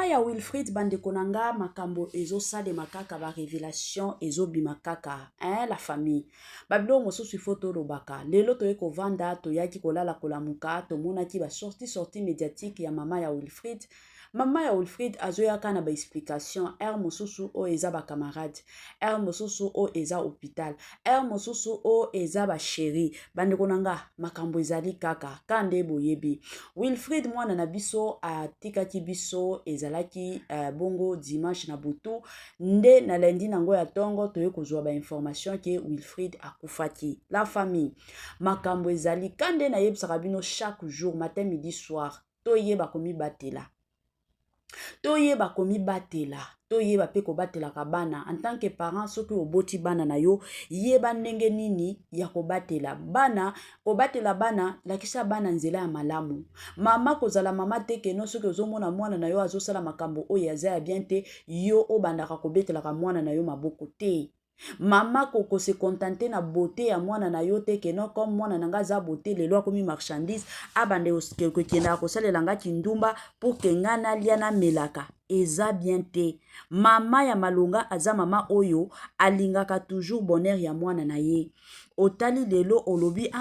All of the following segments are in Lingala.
Maman ya Wilfried bande konanga makambo ezo sale makaka ba révélation ezo bimakaka la famille. Babilo mosusu photo lobaka. Lelo to eko vanda to yaki kolala kolamuka to mona ki ba sorti médiatique ya maman ya Wilfried. Maman ya Wilfried azoyaka na ba explication mosusu o eza ba camarade, mosusu o eza hôpital, mosusu o eza ba chéri. Bande konanga makambo ezali kaka kande boyebi. Wilfried mwana na biso atikaki biso ezalaki bongo dimanche na butu nde na lundi nango ya tongo toye kozwa ba information ke Wilfried akufaki. La famille makambo ezali kande na yebisaka bino chaque jour matin midi soir toyeba komi batela. Toyeba komi batela. Toyeba pe ko batela ka bana en tant que parent soki oboti bana na yo yeba ndenge nini ya ko batela bana ko batela bana lakisa bana nzela ya malamu mama kozala mama teke no soki ozomona mwana na yo azosala makambo oyo aza ya bien te yo obandaka ko betela ka mwana na yo maboko te. Mama koko se contenter na beauté ya mwana na yo te keno comme mwana nanga za beauté lelo akomi marchandise abande ko kenda ko salela nga kindumba pour que ngana liana melaka eza bien te. Mama ya malonga aza mama oyo alingaka toujours bonheur ya mwana na ye. Otali lelo olobi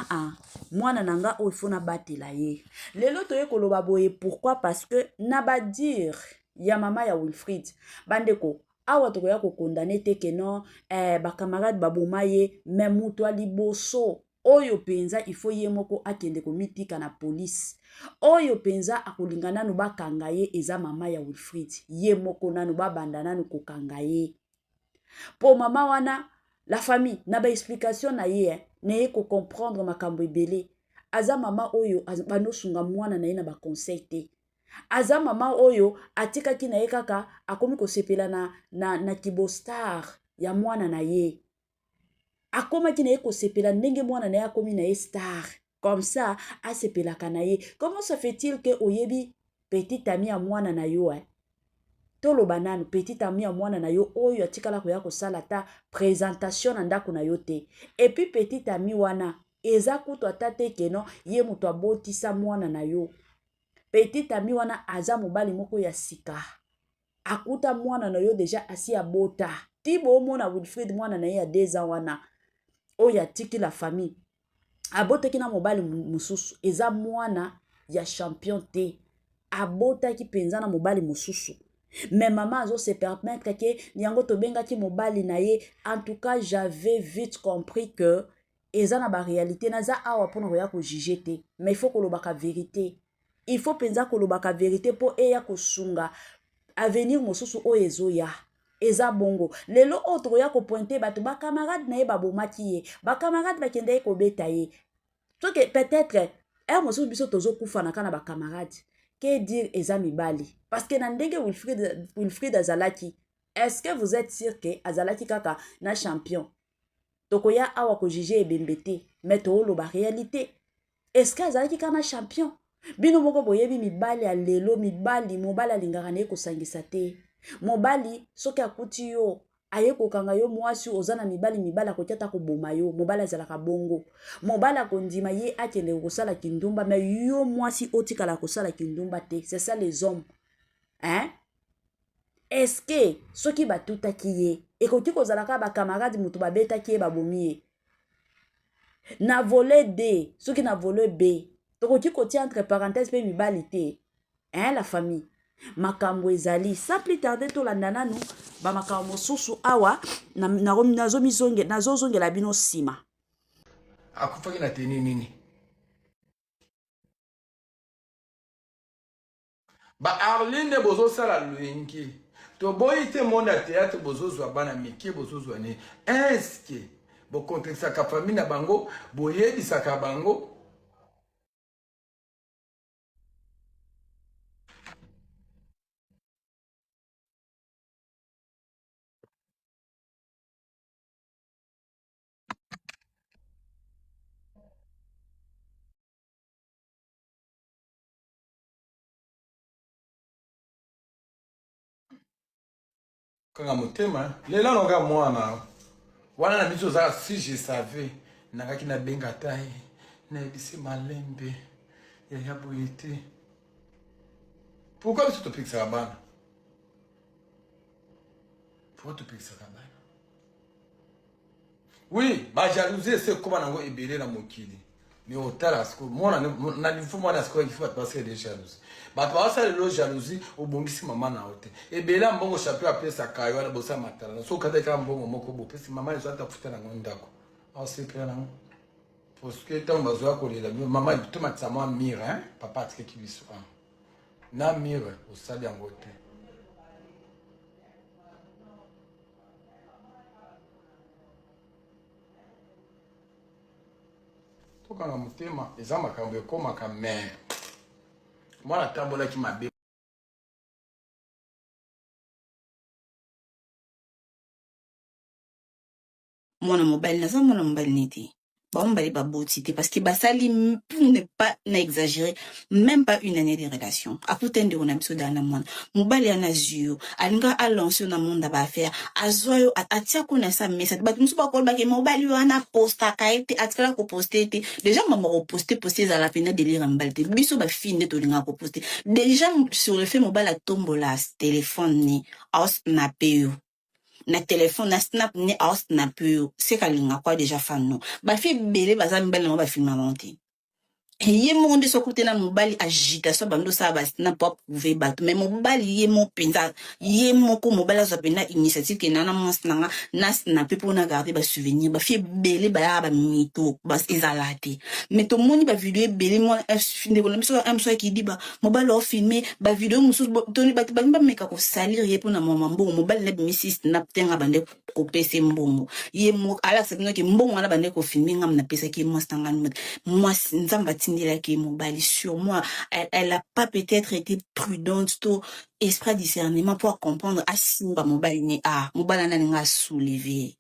mwana nanga oyo fona batela ye. Lelo toye koloba boye pourquoi parce que na ba dire ya mama ya Wilfried bandeko awa tokoya ko condamner te que non ba camarade baboma ye même mutu liboso oyo penza il faut ye moko akende komitika na police oyo penza akolinga nanu bakanga ye eza mama ya Wilfried ye moko nanu babanda nanu kokanga ye po mama wana la famille na ba explication na ye ne ko comprendre makambo ebele aza mama oyo banosunga mwana na ye na ba conseil te. Aza mama oyo atikaki na ye kaka akomi kosepela na kibostar ya mwana na ye. Akomaki na ye kosepela ndenge mwana na ye akomi na ye star. Comme ça, asepelaka na ye. Comment ça fait-il que oyebi petite amie ya mwana na yo tolo banano petite amie ya mwana na yo oyo atikala koya kosala ta présentation na ndako na yo te. Et puis petite amie wana eza kutu atate keno ye mutu abotisa mwana na yo. Petite ami wana aza mobali moko ya sika. Akuta mwana na yo deja asi abota. Tibo mona Wilfried mwana na ye ya 2 ans wana. Oya tiki la famille. Abota ki na mobali mususu. Eza mwana ya champion te. Abota ki penza na mobali mususu. Mais maman azo se permettre que niango to benga ki mobali na ye. En tout cas, j'avais vite compris que eza na ba réalité na za awa pona koya ko juger te. Mais il faut ko lobaka vérité. Il faut penser que lobaka vérité pour eya kosunga avenir mosusu o ezoya eza bongo lelo autre ya ko pointer bato ba camarade na ye babomaki ye ba camarade ba kende ko beta ye so que peut-être mosusu biso tozo kufa na kana ba camarade que dire eza mibali parce que na ndenge Wilfried azalaki est-ce que vous êtes sûr que azalaki kaka na champion tokoya awa ko juger ebembete mais to lo ba réalité est-ce que azalaki kana champion. Bino moko boyebi mibali ya lelo mobali alingaka na ye kosangisa te. Mobali soki akuti yo aye kokanga yo mwasi oza na mibali akotiata koboma yo mobali azalaka bongo. Mobali akondima ye akende kosala kindumba mais yo mwasi otikala kosala kindumba te. C'est ça les hommes. Est-ce que soki batutaki ye ekoki kozalaka ba camarade mutu babetaki ye babomi ye. Na volet D soki na volet B tokoki koti entre parenthèses pe mibali te. La famille. Makambo ezali. Sans plus tarder to landa nanu ba makambo susu awa nazozongela bino sima. Akufaki na teni nini? Ba Arline bozo sala luenki. To boyi te monde théâtre bozo zwa bana miki bozo zwa ne. Est-ce que bo contexte ka famille na bango boyebi saka bango kanga motema lela noka mwana wana na biso za si je savais nakaki na benga taye na ebisi malembe ya boyete pourquoi biso topikisaka bana Pour te payer ça. Oui, ma jalousie, c'est comment on a ébélé la mokili. Mais au tal, moi, on a dit, faut moi, il faut passer des jalousies. Bah, tu vois, ça, le jalousie, au bon, si maman n'a pas. Et bien là, bon, chapeau appelé sa caillou, à la bossa matala. Sauf quand elle a un bon moment, parce que maman, elle a foutu la grande d'accord. Alors, c'est clair, non? Parce que tant besoin qu'on est là, maman, tout le monde mire, hein? Papa, tu sais qui lui soit. Na mire, au stade en côté. Tokanga motema eza makambo ekomaka me mwana atambolaki mabe Mwana mobile naza mwana mobile neti bamobali baboti te parce que basali pour ne pas n'exagérer même pas une année de relation akuta ndeko na biso dana mwana mobali ana zuyo alinga alonso na monde ba affaire azwayo atia ko na sa message bato musu bakolo bake mobali wana posta kaite atikala ko poster te déjà mama ko poster za la pena de lire mbali te biso ba fille to linga ko poster déjà sur le fait mobile a tombola téléphone ni aus na peu na téléphone na snap ni aus na peu c'est kalinga quoi déjà fan no ba fi belé baza mbele no ba filma monter ye monde so côté na mobali agitation bando sa ba snap pas prouver bato mais mobali ye mo penza ye moko mobali so pena initiative ke nana mons nanga na snap pour na garder ba souvenir ba fi belé ba ba mito ba ezalate mais to moni ba vidéo belé mo finde ko miso am so ki di ba mobali o filmer ba vidéo musu toni ba meka ko salir ye pour na mbongo mobali na bimisi snap tenga bande ko pese mbongo ye mo ala sabino ke mbongo na bande ko filmer ngam na pesa ki mons nanga moi nzamba qui mobile sur moi elle a pas peut-être été prudente tout esprit discernement pour comprendre à simba mobile ni mobile na nga soulever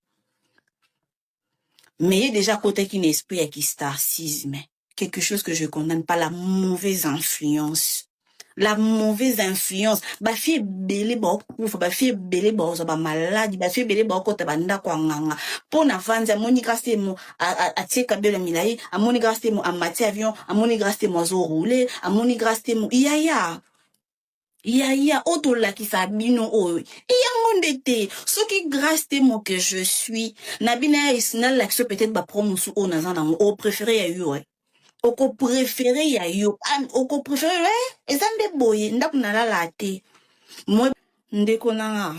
mais il y a déjà côté qui esprit qui starcisme quelque chose que je condamne pas la mauvaise influence ba fi belé ba kufa ba fi belé ba zo ba maladi ba fi belé ba ko ta banda kwa nganga pona vanza moni graste mo a tieka bela milai a moni graste mo a mati avion a moni graste mo zo rouler a moni graste mo ya auto la ki sa bino o ya monde te so ki graste mo que je suis na bina isna l'action peut-être ba promosu o nazana o préféré ya yo oko préféré ya yo oko préféré ezambe boye ndaku nalala te moi ndeko nanga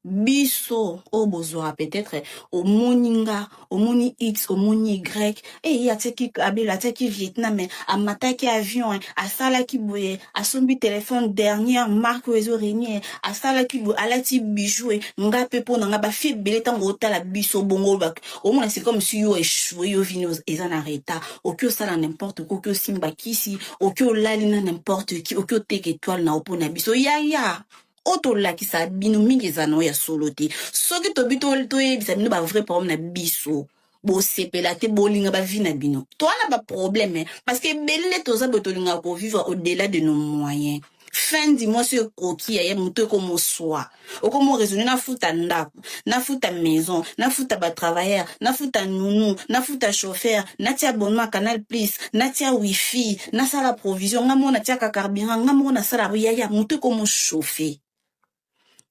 biso obozwa peut-être omoninga omoni x omoni y et ateki abela ateki Vietnam amataki avion asalaki boye asombi téléphone dernière marque ozo renier asalaki boye alati bijou nga pepo nanga ba fi belé tango otala biso bongo bak omona c'est comme si yo échoué yo vino ezana reta okyo sala n'importe quoi okyo simba kisi okyo lali na n'importe qui okyo teke étoile na opona biso ya auto la ki sa bino mingi zano ya solo te soki to bito to yebisa bino ba vrai problème na biso bo sepela te bolinga ba vie na bino to na ba problème parce que belé to za botolinga ko vivre au-delà de nos moyens fin du mois sur koki ya muto ko mo soi o ko mo raisonner na futa ndako na futa maison na futa ba travailleur na futa nounou na futa chauffeur na tia abonnement canal plus na tia wifi na sala provision ngamo na tia carburant ngamo na sala ya muto ko mo chauffer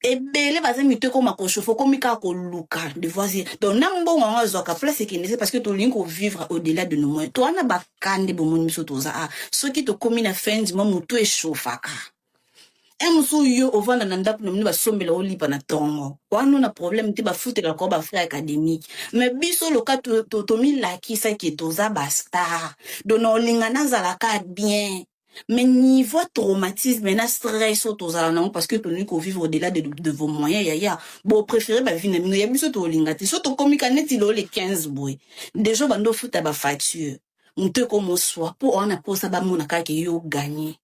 ebele baza mito koma ko chauffer komi ka ko luka de voisin donc na mbongo nga zoka place ki nese parce que to linko vivre au-delà de nos moyens to ana bakande bomoni miso toza soki to komi na fin du mois muto e chauffaka musu yo ovanda na ndaku nomini basombela olipa na tongo wana na problème te bafutela ko ba frère académique mais biso loka to milakisa ki toza ba star donc olinga nazalaka bien mais niveau traumatisme na stress autozala non parce que toni ko vivre au-delà de vos moyens ya bon préféré ba vie na mino ya biso to linga te so to komika neti lo le 15 boy déjà bando futa ba facture mute ko mo soi pour on a posa ba mona ka ke yo gagner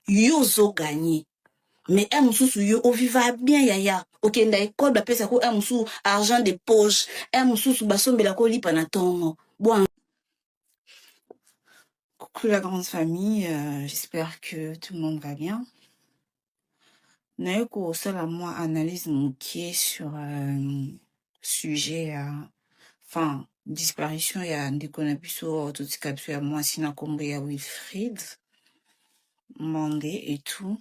yo zo gagner mais un mususu yo o viva bien ya ok nda école ba pesa ko un musu argent de poche un mususu basombela ko lipa na tongo bon. Coucou la grande famille, j'espère que tout le monde va bien. Naeko sala moi analyse moké sur sujet enfin disparition ya ndeko na biso totika biso ya mwasi na kombo ya Wilfried Mandé et tout.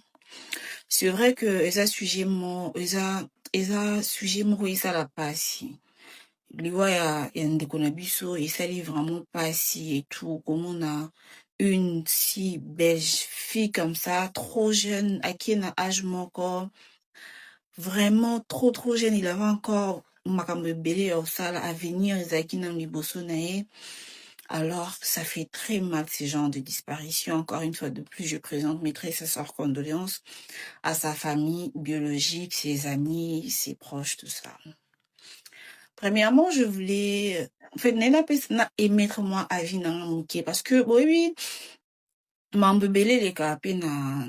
C'est vrai que eza sujet mo eza eza sujet moko esala pasi. Liwa ya ndeko na biso esali vraiment pasi et tout. Komona une si belle fille comme ça, trop jeune, à qui na âge moko, vraiment trop jeune. Il avait encore makambo ebele ya osala avenir ezalaki na liboso na ye. Alors, ça fait très mal ce genre de disparition. Encore une fois de plus, je présente mes très sincères condoléances à sa famille biologique, ses amis, ses proches, tout ça. Premièrement, je voulais, en fait, émettre moi avis dans mon parce que, oui, mambebele les capés na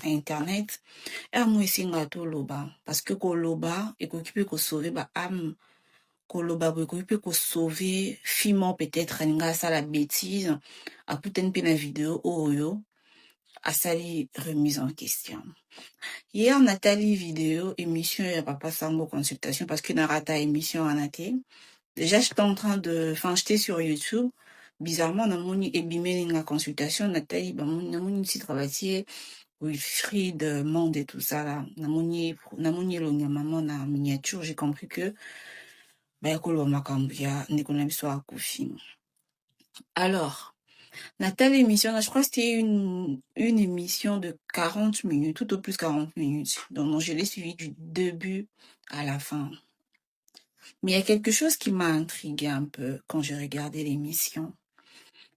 internet, et moi, singa to loba, parce que ko loba, et ko kipe ko sauver ba âme, koloba boy ko sauver fiment peut-être nga ça la bêtise a putain pe na vidéo oyo a sali remise en question. Hier Nathalie vidéo émission ya papa sango consultation parce que narata émission en athée. Déjà j'étais en train de j'étais sur YouTube bizarrement na moni ebimeli nga consultation Nathalie ba moni si travailler Wilfried Monde et tout ça là na moni lo maman na miniature j'ai compris que alors, Nathalie émission, je crois que c'était une émission de 40 minutes, tout au plus 40 minutes. Donc, je l'ai suivi du début à la fin. Mais il y a quelque chose qui m'a intrigué un peu quand j'ai regardé l'émission.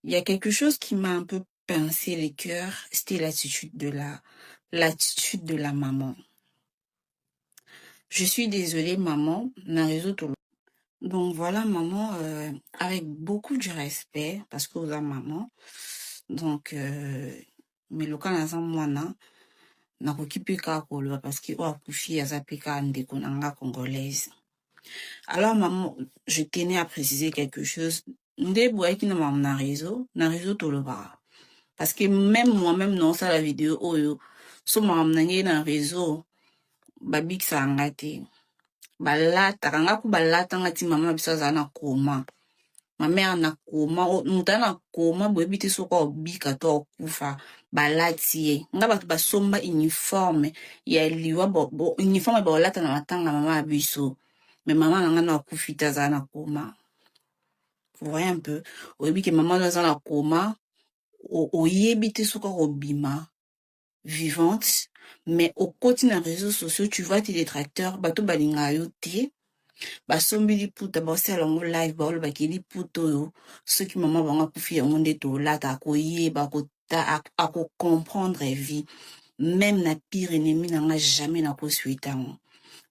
Il y a quelque chose qui m'a un peu pincé les cœurs, c'était l'attitude de la maman. Je suis désolée, maman, n'a réseau tout. Donc voilà, maman, avec beaucoup de respect, parce que vous êtes maman. Donc, mais le cas n'a moi n'a occupé qu'à Kolo, parce qu'il a couché à Zapeka Ndekonanga congolaise. Alors, maman, je tenais à préciser quelque chose. Ndé boye qui n'a réseau tout le bar. Parce que même moi-même, non, ça la vidéo, oh yo, so m'amener dans réseau, babik sa angate. Balata kanga ku balata ngati mama biso za na koma mama na koma muta na koma boyebi te soko obika to kufa balati nga bato basomba uniforme ya liwa bo uniforme ba balata na matanga mama biso mais mama nga na kufita za na koma. Vous voyez un peu oyebi ke mama za na koma oyebi te soko obima vivante. Mais au quotidien des réseaux sociaux, tu vois tes détracteurs, bato balinga yo te, basombi li puta, basi alongo live, baolo bakili puto yo, ceux qui maman banga kufi ya monde to lata, akoye, ako comprendre vie, même na pire ennemi n'a jamais na ko suitan.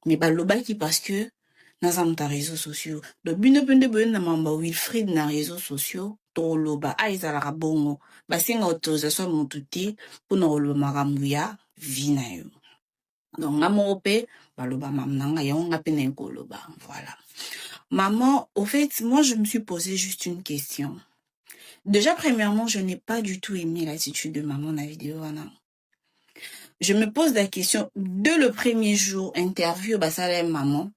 Mais balobaki parce que, dans ta réseaux sociaux, le bune na mamba Wilfried na réseaux sociaux, to loba, aizala bongo, basinga autorisation motuti, pour na olo maramuya, vina yo. Donc, maman baloba mamnanga yonga pene koloba. Voilà. Maman, au fait, moi, je me suis posé juste une question. Déjà, premièrement, je n'ai pas du tout aimé l'attitude de maman dans la vidéo. Je me pose la question, dès le premier jour, interview, ça maman,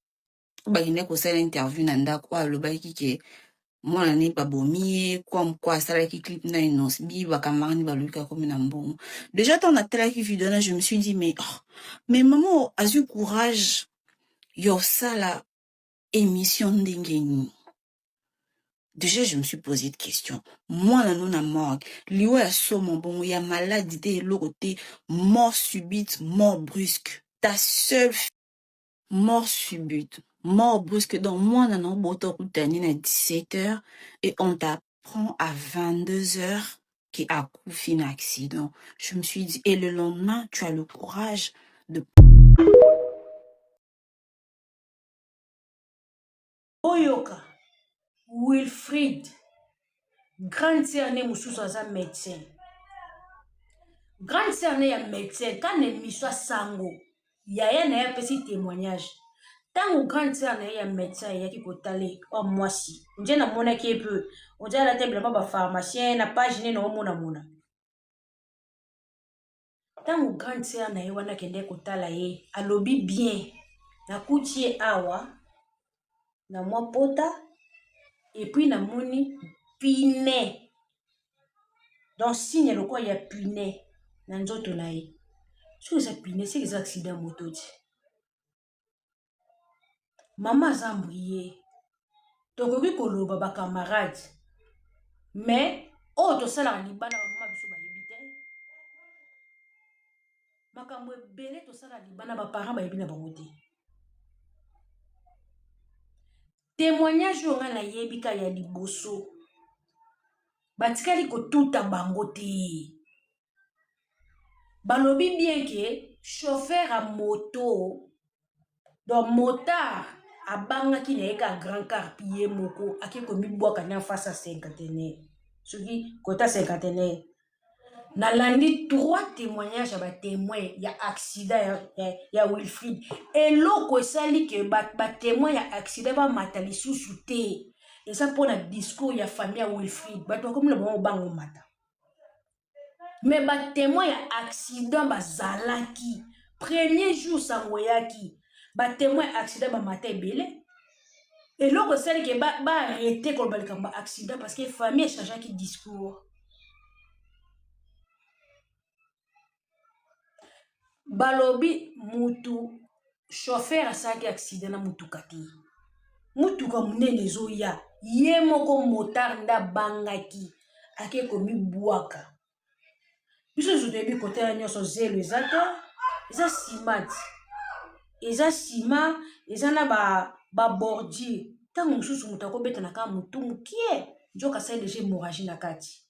il y a interview, nanda, quoi, le baiki qui moi la n'est pas bomier comme quoi ça la qui clip na inos bi bakamani baluka comme na mbongo. Déjà tant na tela qui vidéo je me suis dit mais maman a eu courage yo ça la émission ndengeni. Déjà je me suis posé de questions. Moi la non na morgue, liwa ya so mon bon ya maladie de l'autre mort subite, mort brusque. Ta seule mort subite. Mort brusque, donc moi, on a un boto routine à 17h et on t'apprend à 22h qu'il a couffé un accident. Je me suis dit, et le lendemain, tu as le courage de... Oyoka, Wilfried, grande sœur né moussou un médecin. Grande sœur né un médecin, quand elle mis soit sango, il y a un petit témoignage. Tant que grande sœur na ya médecin ya ki kotale o mwasi nje na mona ki peu on dirait la table ba pharmacien na page ne no mona tant que grande sœur na ye wana kende kotala ye alobi bien na kutie awa na mwa pota et puis na moni pine donc signe le quoi ya pine na nzoto na ye so ça pine c'est des accidents moto. Maman Zambriye. Tokoki koloba ba camarade. Mais, oh, to sala libana ba mama biso ba yebite. Makambo ebele to sala libana ba parents ba yebina bango te. Témoignage yo nga na yebika ya liboso. Batikali kotuta bango te. Balobi bien que chauffeur à moto, donc motard, a banga qui n'est qu'un grand car pied moko, a qui commis bois quand face à cinquantenaire. Ce qui, côté cinquantenaire. Na landi 3 témoignages à ba témoin, il y a accident, il y a Wilfried. Et l'autre, sali que ba témoin, il y a accident, ba matali sous té. Et ça pour le discours, il y a famille à Wilfried. Ba toi comme le bon bango mata. Mais ba témoin ya accident ba zalaki premier jour sangoyaki ba témoin accident ba matin belé et l'autre celle que ba arrêter ko ba accident parce que famille changeait qui discours balobi mutu chauffeur asaki accident na mutukati mutuka munene zoya ye moko motard nda bangaki ake komi bwaka. Biso zotebi côté ya nyonso zelo ezata eza ciment eza ciment eza na ba bordier tango mususu mutu akobeta na ka mutu mukie njoka sai déjà hémorragie na kati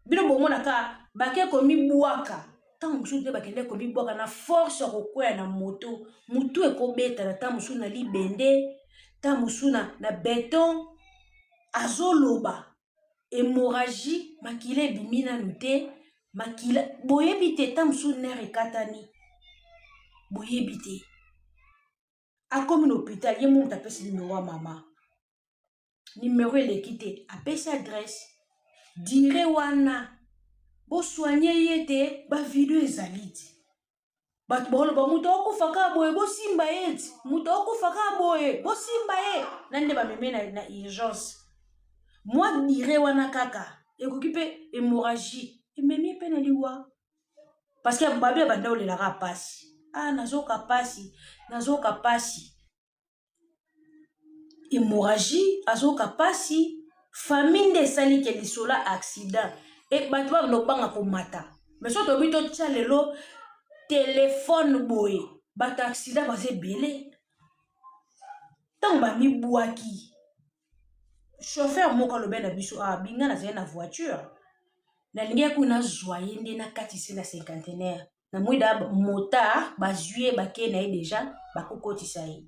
bino bomona ka bake komi bwaka tango mususu te bakende komi bwaka na force kokwea na moto mutu ekobeta na tango mususu na libende tango mususu na béton azoloba hémorragie makila ebimi nanu te makila boyebi te ta mosusu nere ekatani boyebi te akomi na hôpital ye moto apesi numero ya mama numero eleki te apesi adresse dire wana bosoigne ye te bavideo ezali te bato bakoloba moto akufaka boye bosimba ye ti moto akufaka boye bosimba ye nande bameme na urgence moi dire wana kaka ekoki mpe hémorragie ememi mpe na liwa parce que babi abanda olelaka pasi nazoka pasi hémorragie azoka pasi famille nde esali ke lisolo accident e bato balobanga komata mais so tobi totia lelo telefone boye bato accident baza ebele ntango bamibwaki chauffeur moko alobi na biso binga nazali na voiture nalingi kuna nazwa ye nde nakatisi na cinquantenaire na mwida motard bazwi ye bakei na ye deja bakokotisa ye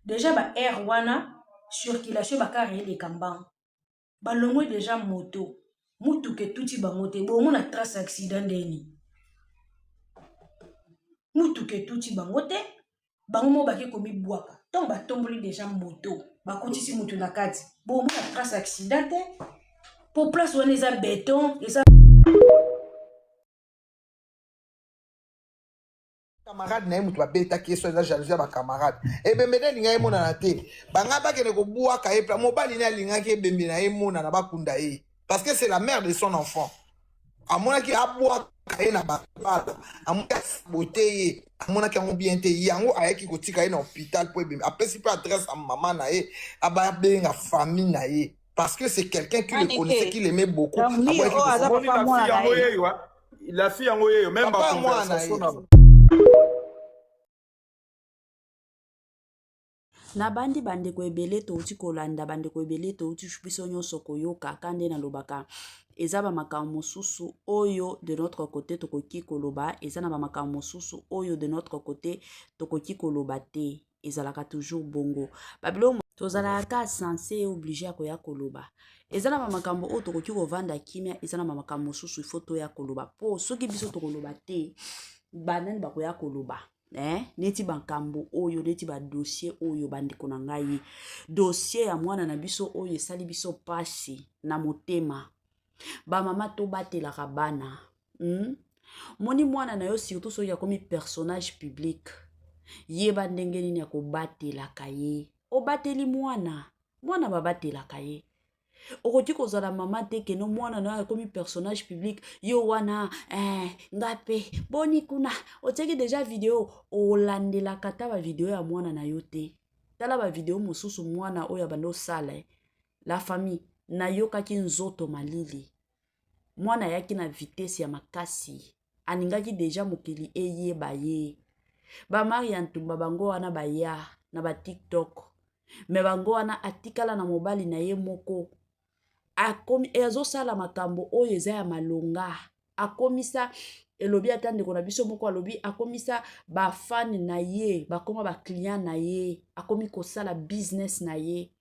deja ba air wana circulation bakare eleka mbango balongwe deja moto mutuka etuti bango te bomona trace accident ndeni mutuka etuti bango te bango mo bake komibwaka ntongo batomboli deja moto bakotisi mutu na kati bomona trace accident te po place wana eza béton eza camarade na ye mutu babetaki ye so eza jalousie ya bacamarade ebembene alinga ye monana te banga bakende kobwaka ye pla mobali ne alingaki ebembe na ye monana bakunda ye parce que c'est la mère de son enfant amonaki abwaka ye na balabala amonaki asabote ye amonaki yango bien te yango ayaki kotika ye na hôpital po ebembe apesi mpe adresse ya mama na ye ababenga famille na ye parce que c'est quelqu'un qui le connaissait qui l'aimait beaucoup la fille yango yeyo même ba conversation na bandi bandeko ebele touti kolanda bandeko ebele touti biso nyonso koyoka kande nalobaka eza bamakambo mosusu oyo de notre côté tokoki koloba eza na bamakambo mosusu oyo de notre côté tokoki koloba te ezalaka toujours bongo babilo tozalaka censé obligé ya koya koloba eza na bamakambo oyo tokoki kovanda kimia eza na bamakambo mosusu ifo toya koloba po soki biso tokoloba te banani bakoya koloba neti bankambo oyo neti badossier oyo bandeko na ngai dossier ya mwana na biso oyo esali biso pasi na motema bamama tobatelaka bana moni mwana na yo surtout soki akomi personnage public yeba ndenge nini ya kobatelaka ye obateli mwana babatelaka ye okoki kozala mama te keno mwana na akomi personnage public yo wana ngape boni kuna otiaki deja video olandelaka ta bavideo ya mwana na yo te tala bavideo mosusu mwana oyo abanda osala la famille nayokaki nzoto malili mwana yaki na vitesse ya makasi aningaki deja mokili eyeba ye bamari ya ntumba bango wana baya na batiktok me bango wana atikala na mobali na ye moko azosala makambo oyo eza ya malonga akomisa elobi ata ndeko na biso moko alobi akomisa bafane na ye bakoma baclient na ye akomi kosala business na ye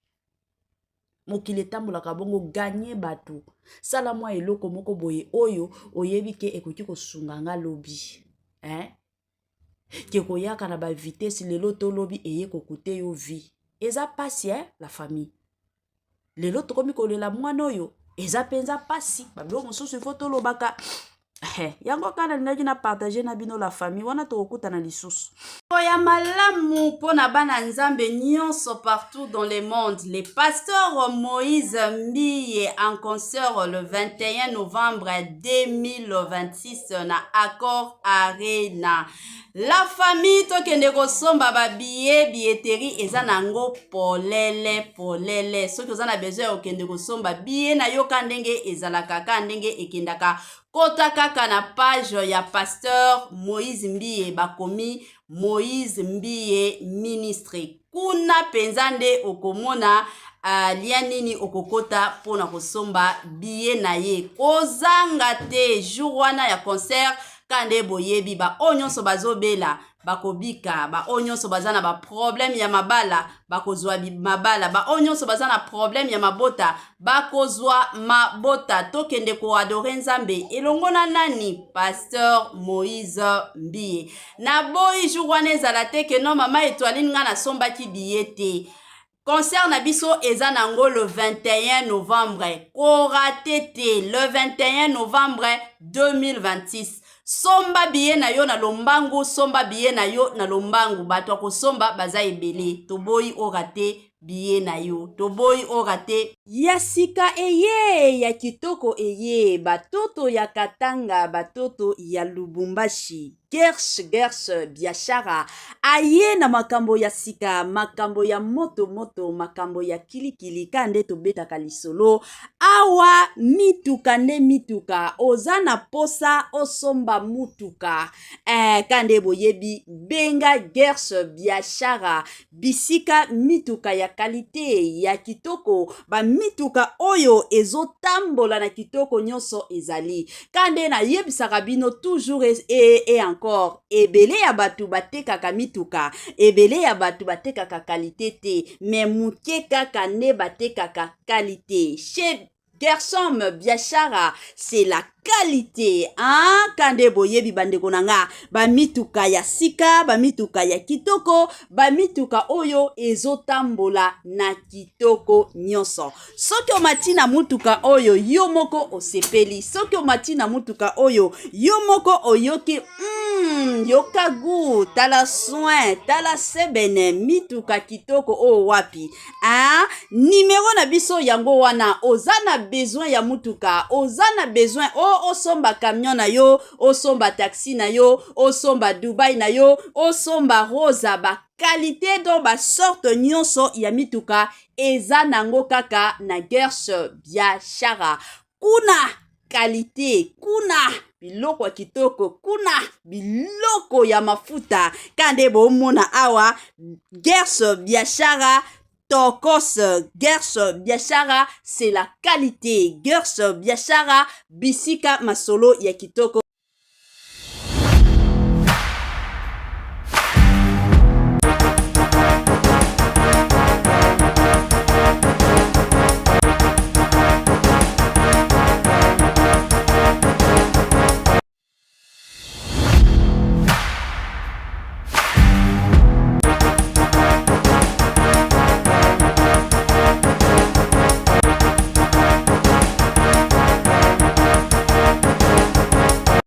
mokili etambolaka bongo ganye bato sala mwa eloko moko boye oyo oyebi ke ekoki kosunga nga lobi ke koyaka na bavitesi lelo to lobi eye kokute yo vi eza pasi la famille lelo tokomi kolela mwana oyo eza penza pasi babilo mosusu ifo tolobaka yango kana lingaki na partager na bino la famille wana tokokutana lisusu ya malamu mpona bana nzambe nyonso partout dans le monde. Les pasteurs Moïse Mbiye en concert le 21 novembre 2026 na Accor Arena. La famille tokende kosomba ba billetterie eza nango polele soki oza na besoin okende kosomba billet na yo kandenge ezalaka ka ndenge ekendaka kota kaka na page ya pasteur Moïse Mbiye bakomi Moïse Mbiye ministre kuna penzande okomona lia nini okokota pona kosomba billet na ye kozanga te jour wana ya concert kande boyebi ba onyonso bazobela bakobika ba onyonso bazana ba problème ya mabala bakozwa mabala ba onyonso bazana problème ya mabota bakozwa mabota tokende ko adorer nzambe elongo na nani pasteur Moïse Mbiye na boyi jour wana ezala te ke no mama Étoiline nga na sombaki billet te. Concert na biso eza nango le 21 novembre korate te le 21 novembre 2026 somba biye na yo na lombangu somba biye na yo na lombangu bato akosomba baza ebele toboyi orate biye na yo toboyi orate ya sika eye ya kitoko eye batoto ya Katanga batoto ya Lubumbashi Gersh biashara aye na makambo ya sika makambo ya moto makambo ya kilikili kande tobetaka lisolo awa mituka nde mituka ozana posa osomba mutuka kande boyebi benga Gersh biashara bisika mituka ya kalite ya kitoko ba mituka oyo ezotambola na kitoko nyonso ezali kande na yebisaka bino toujours et encore ebele ya batu batekaka mituka ebele ya batu batekaka kalite te mais muke kaka ne batekaka kalite chez Gershom biashara c'est la qualité kande boyebi bandeko nanga ba mituka ya sika ba mituka ya kitoko ba mituka oyo ezotambola na kitoko nyonso soki omati na mutuka oyo yo moko osepeli soki omati na mutuka oyo yo moko oyoki yoka gu tala soin tala sebene mituka kitoko o wapi numero na biso yango wana ozana besoin ya mutuka ozana besoin osomba camion na yo osomba taxi na yo osomba Dubai na yo osomba rosa ba qualité do ba sorte nyonso ya mituka eza nango kaka na Gersh biashara kuna qualité kuna biloko kitoko kuna biloko ya mafuta kande bomona awa Gersh biashara Tokos Gersh biashara c'est la qualité Gersh biashara bisika masolo ya kitoko